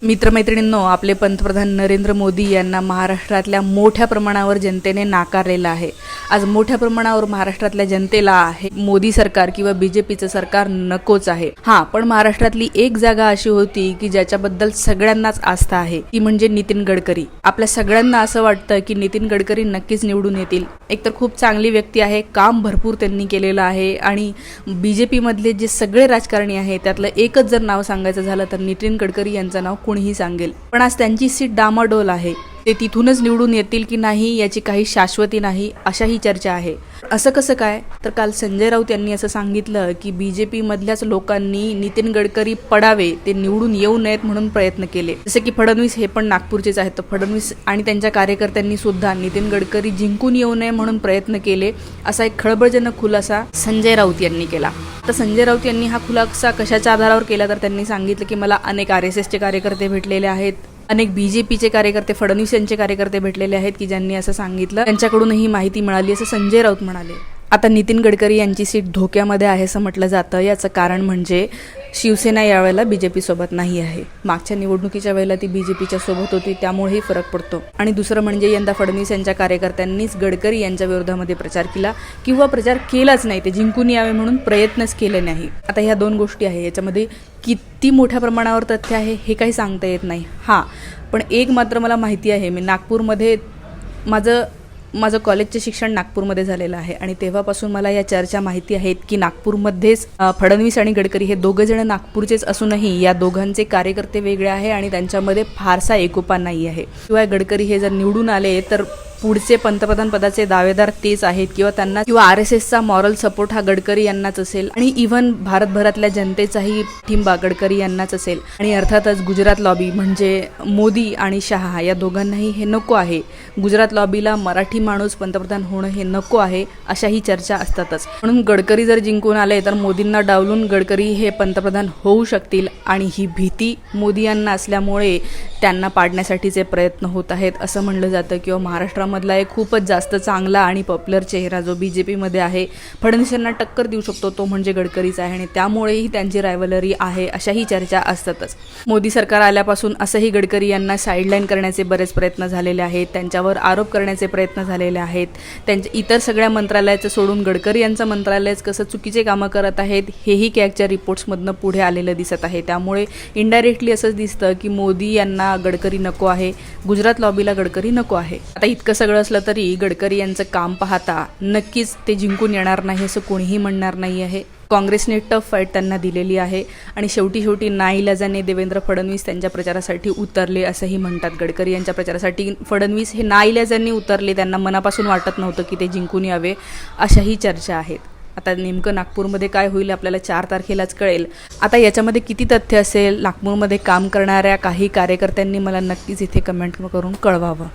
मित्रमैत्रिणींनो, आपले पंतप्रधान नरेंद्र मोदी यांना महाराष्ट्रातल्या मोठ्या प्रमाणावर जनतेने नाकारलेलं आहे। आज मोठ्या प्रमाणावर महाराष्ट्रातल्या जनतेला आहे मोदी सरकार किंवा बीजेपीचं सरकार नकोच आहे। पण महाराष्ट्रातली एक जागा अशी होती की ज्याच्याबद्दल सगळ्यांनाच आस्था आहे, ती म्हणजे नितीन गडकरी। आपल्या सगळ्यांना असं वाटतं की नितीन गडकरी नक्कीच निवडून येतील। एकतर खूप चांगली व्यक्ती आहे, काम भरपूर त्यांनी केलेलं आहे आणि बीजेपी मधले जे सगळे राजकारणी आहेत त्यातलं एकच जर नाव सांगायचं झालं तर नितीन गडकरी यांचं नाव कोणीही सांगेल। पण आज त्यांची सीट डामाडोल आहे, ते तिथूनच निवडून येतील की नाही याची काही शाश्वती नाही, अशाही चर्चा आहे। असं कसं काय, तर काल संजय राऊत यांनी असं सांगितलं की बीजेपी मधल्याच लोकांनी नितीन गडकरी पडावे, ते निवडून येऊ नयेत म्हणून प्रयत्न केले। जसे की फडणवीस हे पण नागपूरचेच आहेत, तर फडणवीस आणि त्यांच्या कार्यकर्त्यांनी सुद्धा नितीन गडकरी जिंकून येऊ नये म्हणून प्रयत्न केले, असा एक खळबळजनक खुलासा संजय राऊत यांनी केला। तर संजय राऊत यांनी हा खुलासा कशाच्या आधारावर केला, तर त्यांनी सांगितलं की मला अनेक RSSचे कार्यकर्ते भेटलेले आहेत, अनेक बीजेपीचे कार्यकर्ते, फडणवीस यांचे कार्यकर्ते भेटलेले आहेत की ज्यांनी असं सांगितलं, त्यांच्याकडूनही माहिती मिळाली, असं संजय राऊत म्हणाले। आता नितीन गडकरी यांची सीट धोक्यामध्ये आहे असं म्हटलं जातं। याचं कारण म्हणजे शिवसेना यावेळेला बीजेपी सोबत नाही आहे। मागच्या निवडणुकीच्या वेळेला ती बीजेपीच्या सोबत होती, त्यामुळेही फरक पडतो। आणि दुसरं म्हणजे यंदा फडणवीस यांच्या कार्यकर्त्यांनीच गडकरी यांच्या विरोधामध्ये प्रचार केला किंवा प्रचार केलाच नाही, ते जिंकून यावे म्हणून प्रयत्नच केले नाही। आता ह्या दोन गोष्टी आहे, याच्यामध्ये किती मोठ्या प्रमाणावर तथ्य आहे हे काही सांगता येत नाही। पण एक मात्र मला माहिती आहे, मी नागपूरमध्ये माझं कॉलेजचे शिक्षण नागपूरमध्ये झालेलं आहे आणि तेव्हापासून मला या चर्चा माहिती आहेत की नागपूरमध्येच फडणवीस आणि गडकरी हे दोघं जण नागपूरचेच असूनही या दोघांचे कार्यकर्ते वेगळे आहे आणि त्यांच्यामध्ये फारसा एकोपा नाही आहे। शिवाय गडकरी हे जर निवडून आले तर पुढचे पंतप्रधान पदाचे दावेदार तेच आहेत किंवा RSSचा मॉरल सपोर्ट हा गडकरी यांनाच असेल आणि इव्हन भारतभरातल्या जनतेचाही ठिंबा गडकरी यांनाच असेल। आणि अर्थातच गुजरात लॉबी म्हणजे मोदी आणि शहा या दोघांनाही हे नको आहे। गुजरात लॉबीला मराठी माणूस पंतप्रधान होणं हे नको आहे, अशाही चर्चा असतातच। म्हणून गडकरी जर जिंकून आले तर मोदींना डावलून गडकरी हे पंतप्रधान होऊ शकतील आणि ही भीती मोदी यांना असल्यामुळे त्यांना पाडण्यासाठीचे प्रयत्न होत आहेत असं म्हणलं जातं। किंवा महाराष्ट्रामधला एक खूपच जास्त चांगला आणि पॉप्युलर चेहरा जो बीजेपीमध्ये आहे, फडणवीस यांना टक्कर देऊ शकतो, तो म्हणजे गडकरीच आहे आणि त्यामुळेही त्यांची रायव्हलरी आहे, अशाही चर्चा असतातच। मोदी सरकार आल्यापासून असंही गडकरी यांना साईडलाईन करण्याचे बरेच प्रयत्न झालेले आहेत, त्यांच्यावर आरोप करण्याचे प्रयत्न झालेले आहेत। त्यांच्या इतर सगळ्या मंत्रालयाचं सोडून गडकरी यांचं मंत्रालयच कसं चुकीचे कामं करत आहेत हेही कॅगच्या रिपोर्ट्समधनं पुढे आलेलं दिसत आहे। त्यामुळे इनडायरेक्टली असंच दिसतं की मोदी यांना गडकरी नको आहे, गुजरात लॉबीला गडकरी नको आहे। आता इतकं सगळं असलं तरी गडकरी यांचं काम पाहता नक्कीच ते जिंकून येणार नाही असं कोणीही म्हणणार नाही आहे। काँग्रेसने टफ फाईट त्यांना दिलेली आहे आणि शेवटी नाईलाजाने देवेंद्र फडणवीस त्यांच्या प्रचारासाठी उतरले असंही म्हणतात। गडकरी यांच्या प्रचारासाठी फडणवीस हे नाईलाजाने उतरले, त्यांना मनापासून वाटत नव्हतं की ते जिंकून यावे, अशाही चर्चा आहेत। आता नेमकं नागपूरमध्ये काय होईल आपल्याला 4 तारखेलाच कळेल। आता याच्यामध्ये किती तथ्य असेल, नागपूरमध्ये काम करणाऱ्या काही कार्यकर्त्यांनी मला नक्कीच इथे कमेंट करून कळवावं।